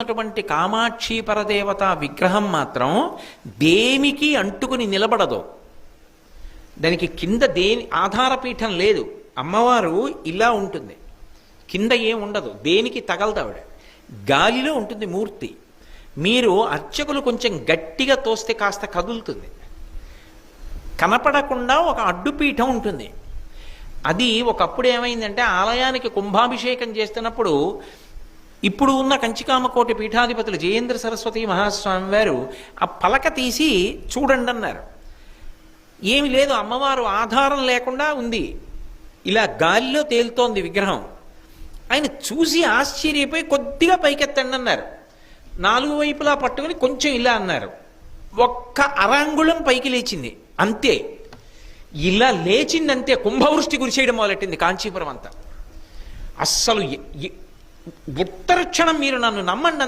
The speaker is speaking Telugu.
అటువంటి కామాక్షి పరదేవత విగ్రహం మాత్రం దేనికి అంటుకుని నిలబడదు. దానికి కింద దేని ఆధారపీఠం లేదు. అమ్మవారు ఇలా ఉంటుంది, కింద ఏం ఉండదు, దేనికి తగలదావిడ, గాలిలో ఉంటుంది మూర్తి. మీరు అర్చకులు కొంచెం గట్టిగా తోస్తే కాస్త కదులుతుంది. కనపడకుండా ఒక అడ్డుపీఠం ఉంటుంది. అది ఒకప్పుడు ఏమైందంటే ఆలయానికి కుంభాభిషేకం చేస్తున్నప్పుడు ఇప్పుడు ఉన్న కంచికామకోటి పీఠాధిపతులు జయేంద్ర సరస్వతి మహాస్వామి వారు ఆ పలక తీసి చూడండి అన్నారు. ఏమి లేదు, అమ్మవారు ఆధారం లేకుండా ఉంది, ఇలా గాలిలో తేలుతోంది విగ్రహం. ఆయన చూసి ఆశ్చర్యపోయి కొద్దిగా పైకెత్తండి అన్నారు. నాలుగు వైపులా పట్టుకుని కొంచెం ఇలా అన్నారు. ఒక్క అరాంగుళం పైకి లేచింది అంతే. ఇలా లేచిందంతే, కుంభవృష్టి కురిసేయడం మొదలెట్టింది కాంచీపురం అంతా. అస్సలు ఉత్తర క్షణం మీరు నన్ను నమ్మండి